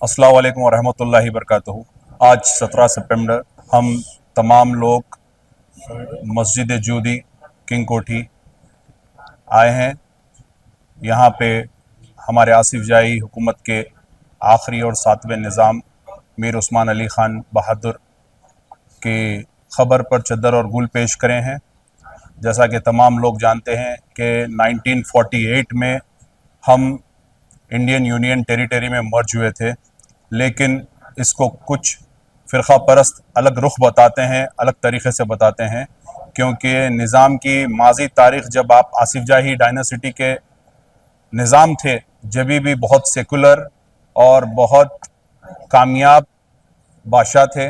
अस्सलाम वालेकुम वरहमतुल्लाहि वबरकातुहू। आज 17 सितंबर हम तमाम लोग मस्जिद जूदी किंग कोठी आए हैं। यहाँ पे हमारे आसिफ जाही हुकूमत के आखिरी और 7वें निज़ाम मीर उस्मान अली ख़ान बहादुर की ख़बर पर चद्दर और गुल पेश करे हैं। जैसा कि तमाम लोग जानते हैं कि 1948 में हम इंडियन यूनियन टेरिटरी में मर्ज हुए थे, लेकिन इसको कुछ फ़िरक़ा परस्त अलग रुख बताते हैं, अलग तरीक़े से बताते हैं, क्योंकि निज़ाम की माज़ी तारीख़ जब आप आसिफ जाही डायनासिटी के निज़ाम थे, जभी भी बहुत सेकुलर और बहुत कामयाब बादशाह थे।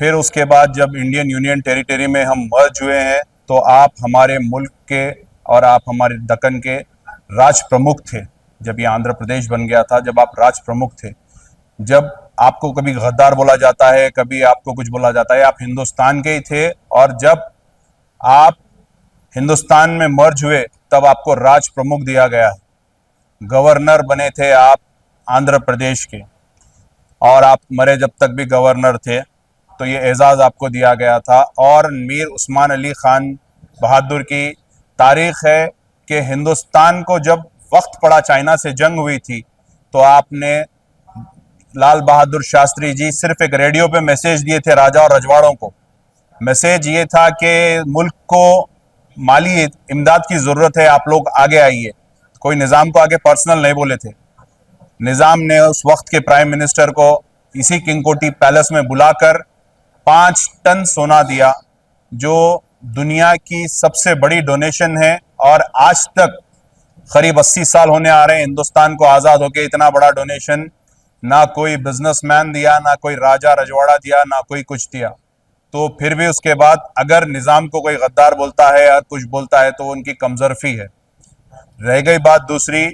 फिर उसके बाद जब इंडियन यूनियन टेरिटरी में हम मर्ज हुए हैं तो आप हमारे मुल्क के और आप हमारे दक्कन के राज प्रमुख थे। जब ये आंध्र प्रदेश बन गया था, जब आप राज प्रमुख थे, जब आपको कभी गद्दार बोला जाता है, कभी आपको कुछ बोला जाता है, आप हिंदुस्तान के ही थे। और जब आप हिंदुस्तान में मर्ज हुए तब आपको राज प्रमुख दिया गया। गवर्नर बने थे आप आंध्र प्रदेश के, और आप मरे जब तक भी गवर्नर थे, तो ये एजाज़ आपको दिया गया था। और मीर उस्मान अली ख़ान बहादुर की तारीख़ है कि हिंदुस्तान को जब वक्त पड़ा, चाइना से जंग हुई थी, तो आपने लाल बहादुर शास्त्री जी सिर्फ एक रेडियो पे मैसेज दिए थे राजा और रजवाड़ों को। मैसेज ये था कि मुल्क को माली इमदाद की ज़रूरत है, आप लोग आगे आइए। कोई निज़ाम को आगे पर्सनल नहीं बोले थे। निज़ाम ने उस वक्त के प्राइम मिनिस्टर को इसी किंग कोठी पैलेस में बुलाकर 5 टन सोना दिया, जो दुनिया की सबसे बड़ी डोनेशन है। और आज तक करीब 80 साल होने आ रहे हैं हिंदुस्तान को आज़ाद होकर, इतना बड़ा डोनेशन ना कोई बिजनेसमैन दिया, ना कोई राजा रजवाड़ा दिया, ना कोई कुछ दिया। तो फिर भी उसके बाद अगर निज़ाम को कोई गद्दार बोलता है या कुछ बोलता है तो वो उनकी कमजोरी है। रह गई बात दूसरी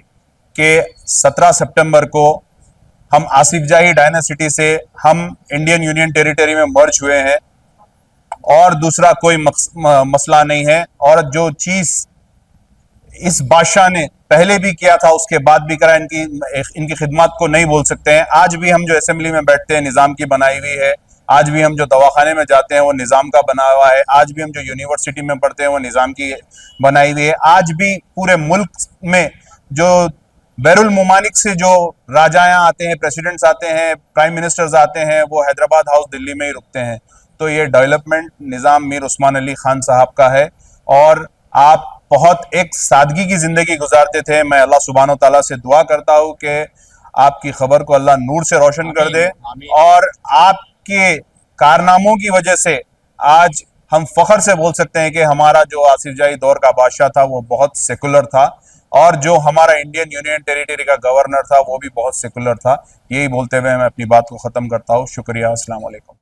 कि 17 सितंबर को हम आसिफ जाही डायनासिटी से हम इंडियन यूनियन टेरिटरी में मर्ज हुए हैं, और दूसरा कोई मसला नहीं है। और जो चीज़ इस बादशाह ने पहले भी किया था, उसके बाद भी करा, इनकी खिदमत को नहीं बोल सकते हैं। आज भी हम जो असेंबली में बैठते हैं निज़ाम की बनाई हुई है, आज भी हम जो दवाखाने में जाते हैं वो निज़ाम का बना हुआ है, आज भी हम जो यूनिवर्सिटी में पढ़ते हैं वो निज़ाम की बनाई हुई है। आज भी पूरे मुल्क में जो बैरुल मुमालिक से जो राजायाँ आते हैं, प्रेसिडेंट्स आते हैं, प्राइम मिनिस्टर्स आते हैं, वो हैदराबाद हाउस दिल्ली में ही रुकते हैं। तो ये डेवलपमेंट निज़ाम मीर उस्मान अली ख़ान साहब का है। और आप बहुत एक सादगी की ज़िंदगी गुजारते थे। मैं अल्लाह सुब्हानो तआला से दुआ करता हूँ कि आपकी खबर को अल्लाह नूर से रोशन कर दे, और आपके कारनामों की वजह से आज हम फ़ख्र से बोल सकते हैं कि हमारा जो आसिफ जाही दौर का बादशाह था वो बहुत सेकुलर था, और जो हमारा इंडियन यूनियन टेरिटरी का गवर्नर था वो भी बहुत सेकुलर था। यही बोलते हुए मैं अपनी बात को ख़त्म करता हूँ। शुक्रिया। अस्सलाम वालेकुम।